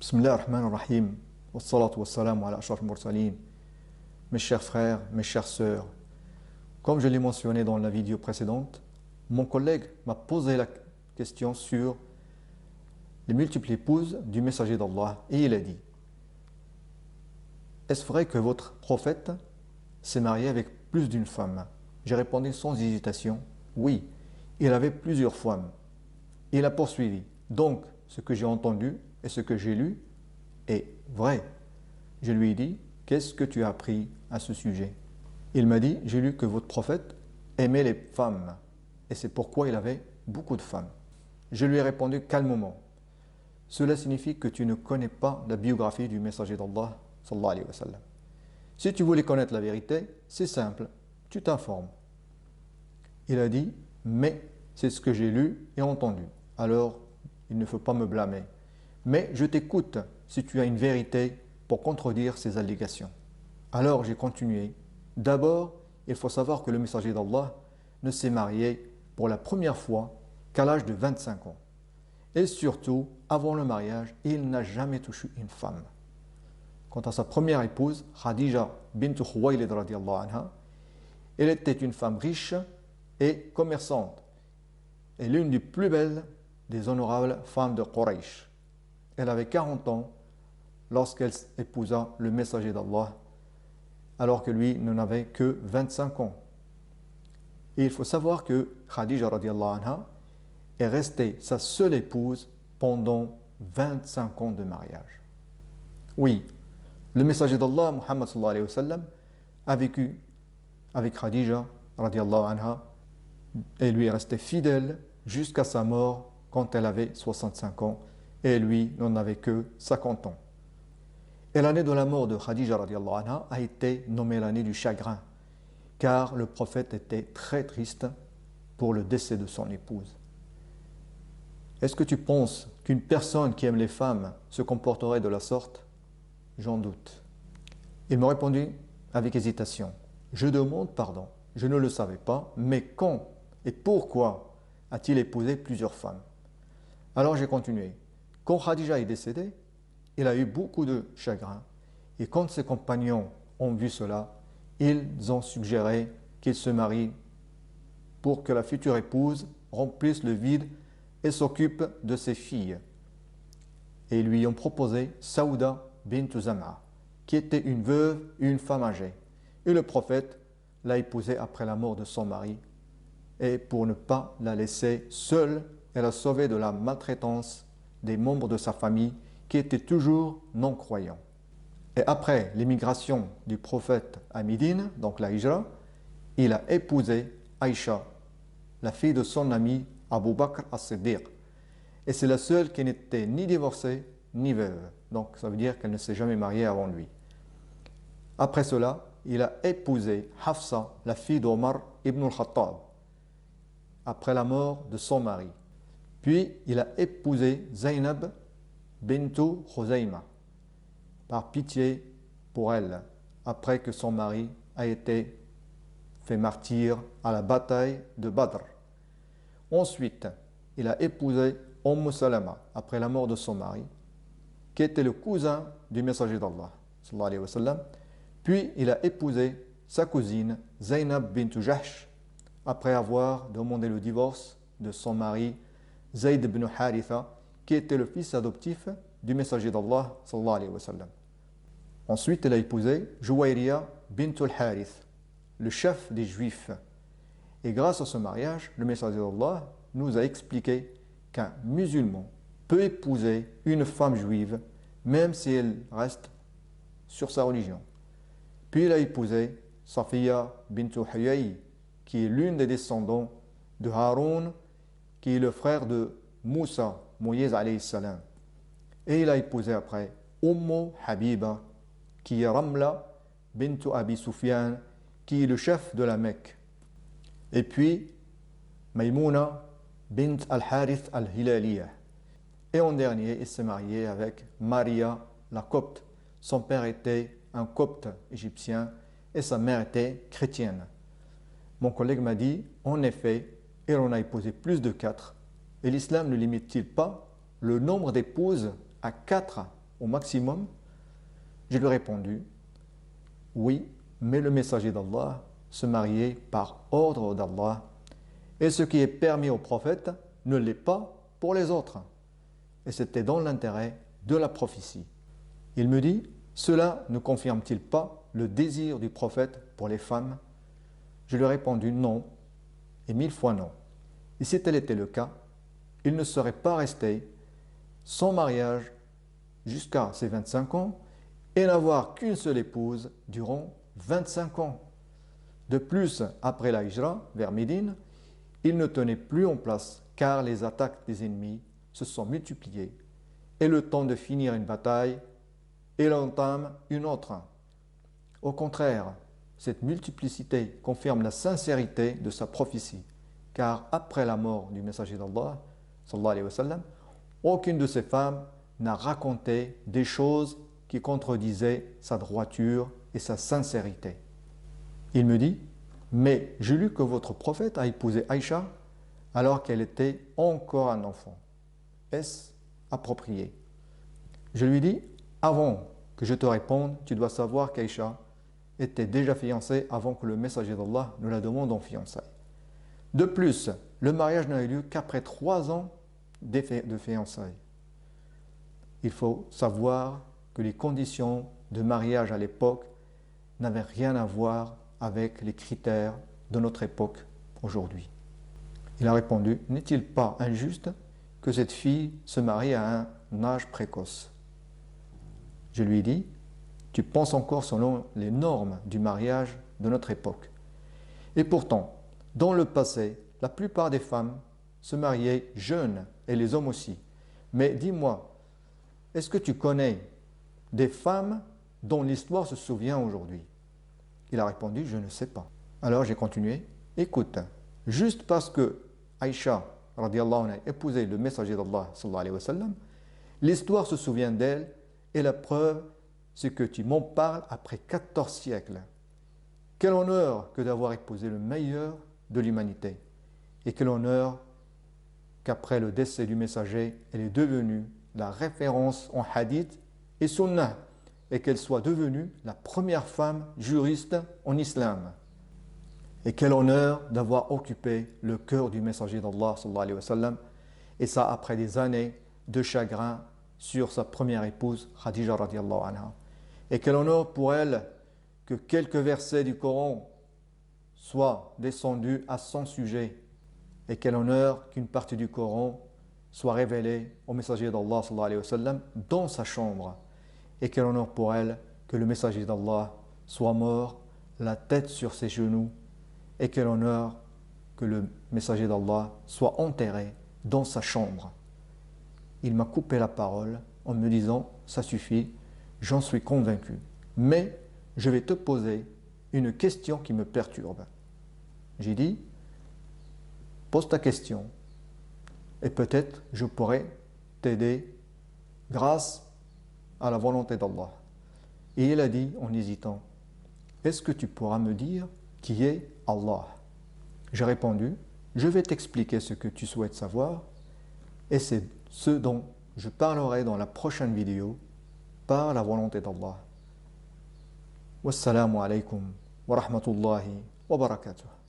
Bismillah ar-Rahman ar-Rahim. Wassalatu wassalamu ala ashraf al-mursalin. Mes chers frères, mes chères sœurs, comme je l'ai mentionné dans la vidéo précédente, mon collègue m'a posé la question sur les multiples épouses du messager d'Allah et il a dit: est-ce vrai que votre prophète s'est marié avec plus d'une femme? J'ai répondu sans hésitation: oui, il avait plusieurs femmes. Il a poursuivi: donc ce que j'ai entendu et ce que j'ai lu est vrai. Je lui ai dit: qu'est-ce que tu as appris à ce sujet? Il m'a dit: j'ai lu que votre prophète aimait les femmes et c'est pourquoi il avait beaucoup de femmes. Je lui ai répondu calmement: cela signifie que tu ne connais pas la biographie du messager d'Allah sallallahu alayhi wa sallam. Si tu voulais connaître la vérité, c'est simple, tu t'informes. Il a dit: mais c'est ce que j'ai lu et entendu, alors il ne faut pas me blâmer. Mais je t'écoute si tu as une vérité pour contredire ces allégations. Alors j'ai continué: d'abord, il faut savoir que le messager d'Allah ne s'est marié pour la première fois qu'à l'âge de 25 ans. Et surtout, avant le mariage, il n'a jamais touché une femme. Quant à sa première épouse, Khadija bint Khuwaylid radiyallahu anha, elle était une femme riche et commerçante, et l'une des plus belles des honorables femmes de Quraysh. Elle avait 40 ans lorsqu'elle épousa le messager d'Allah, alors que lui n'en avait que 25 ans. Et il faut savoir que Khadija radiyallahu anha est restée sa seule épouse pendant 25 ans de mariage. Oui, le messager d'Allah, Muhammad sallallahu alayhi wa sallam, a vécu avec Khadija radiyallahu anha et lui est resté fidèle jusqu'à sa mort quand elle avait 65 ans et lui n'en avait que 50 ans. Et l'année de la mort de Khadija radiyallahu anha a été nommée l'année du chagrin, car le prophète était très triste pour le décès de son épouse. Est-ce que tu penses qu'une personne qui aime les femmes se comporterait de la sorte? J'en doute. Il m'a répondu avec hésitation: je demande pardon, je ne le savais pas, mais quand et pourquoi a-t-il épousé plusieurs femmes? Alors j'ai continué: quand Khadija est décédée, il a eu beaucoup de chagrin, et quand ses compagnons ont vu cela, ils ont suggéré qu'il se marie pour que la future épouse remplisse le vide et s'occupe de ses filles. Et ils lui ont proposé Saouda bint Zam'a, qui était une veuve et une femme âgée. Et le prophète l'a épousée après la mort de son mari, et pour ne pas la laisser seule, elle a sauvé de la maltraitance des membres de sa famille qui étaient toujours non-croyants. Et après l'émigration du prophète à Médine, donc la Hijra, il a épousé Aïcha, la fille de son ami Abu Bakr as-Siddiq. Et c'est la seule qui n'était ni divorcée ni veuve. Donc ça veut dire qu'elle ne s'est jamais mariée avant lui. Après cela, il a épousé Hafsa, la fille d'Omar ibn al-Khattab, après la mort de son mari. Puis il a épousé Zaynab bintu Khuzayma, par pitié pour elle, après que son mari a été fait martyr à la bataille de Badr. Ensuite, il a épousé Salama, après la mort de son mari, qui était le cousin du messager d'Allah sallallahu alayhi wa sallam. Puis il a épousé sa cousine Zaynab bint Jahsh, après avoir demandé le divorce de son mari Zayd ibn Haritha, qui était le fils adoptif du messager d'Allah sallallahu alayhi wa sallam. Ensuite, il a épousé Juwayriya bint al-Harith, le chef des Juifs. Et grâce à ce mariage, le messager d'Allah nous a expliqué qu'un musulman peut épouser une femme juive, même si elle reste sur sa religion. Puis il a épousé Safiya bint Huyay, qui est l'une des descendants de Haroun, qui est le frère de Moussa, Moïse alayhi salam. Et il a épousé après Habiba, qui est Ramla bint Abi Sufyan, qui est le chef de la Mecque. Et puis Maïmouna bint al-Harith al-Hilaliyah. Et en dernier, il s'est marié avec Maria la copte. Son père était un copte égyptien et sa mère était chrétienne. Mon collègue m'a dit: en effet, il en a épousé plus de 4. Et l'islam ne limite-t-il pas le nombre d'épouses à 4 au maximum? Je lui ai répondu, oui, mais le messager d'Allah se mariait par ordre d'Allah, et ce qui est permis aux prophètes ne l'est pas pour les autres. Et c'était dans l'intérêt de la prophétie. Il me dit, cela ne confirme-t-il pas le désir du prophète pour les femmes? Je lui ai répondu non, et 1000 fois non. Et si tel était le cas, il ne serait pas resté sans mariage jusqu'à ses 25 ans et n'avoir qu'une seule épouse durant 25 ans. De plus, après la hijra vers Médine, il ne tenait plus en place car les attaques des ennemis se sont multipliées et le temps de finir une bataille, il entame une autre. Au contraire, cette multiplicité confirme la sincérité de sa prophétie, car après la mort du messager d'Allah, sallallahu alayhi wa sallam, aucune de ces femmes n'a raconté des choses qui contredisaient sa droiture et sa sincérité. Il me dit, mais j'ai lu que votre prophète a épousé Aïcha alors qu'elle était encore un enfant. Est-ce approprié? Je lui dis, avant que je te réponde, tu dois savoir qu'Aïcha était déjà fiancée avant que le messager d'Allah ne la demande en fiançailles. De plus, le mariage n'a eu lieu qu'après 3 ans de fiançailles. Il faut savoir que les conditions de mariage à l'époque n'avaient rien à voir avec les critères de notre époque aujourd'hui. Il a répondu, n'est-il pas injuste que cette fille se marie à un âge précoce? Je lui ai dit, tu penses encore selon les normes du mariage de notre époque. Et pourtant, dans le passé, la plupart des femmes se mariaient jeunes et les hommes aussi. Mais dis-moi, est-ce que tu connais des femmes dont l'histoire se souvient aujourd'hui? Il a répondu, je ne sais pas. Alors j'ai continué, écoute, juste parce que Aïcha, radiallahu anha, épousait le messager d'Allah, sallallahu alayhi wa sallam, l'histoire se souvient d'elle et la preuve, c'est que tu m'en parles après 14 siècles. Quel honneur que d'avoir épousé le meilleur de l'humanité. Et quel honneur qu'après le décès du messager, elle est devenue la référence en hadith et sunnah, et qu'elle soit devenue la première femme juriste en islam. Et quel honneur d'avoir occupé le cœur du messager d'Allah, sallallahu alayhi wa sallam, et ça après des années de chagrin sur sa première épouse, Khadija radiallahu anha. Et quel honneur pour elle que quelques versets du Coran soient descendus à son sujet. Et quel honneur qu'une partie du Coran soit révélée au messager d'Allah sallallahu alayhi wa sallam dans sa chambre. Et quel honneur pour elle que le messager d'Allah soit mort, la tête sur ses genoux. Et quel honneur que le messager d'Allah soit enterré dans sa chambre. Il m'a coupé la parole en me disant, ça suffit, j'en suis convaincu. Mais je vais te poser une question qui me perturbe. J'ai dit, pose ta question et peut-être je pourrai t'aider grâce à la volonté d'Allah. Et il a dit en hésitant, est-ce que tu pourras me dire qui est Allah? J'ai répondu, je vais t'expliquer ce que tu souhaites savoir et c'est ce dont je parlerai dans la prochaine vidéo par la volonté d'Allah. Wassalamu alaikum wa rahmatullahi wa barakatuh.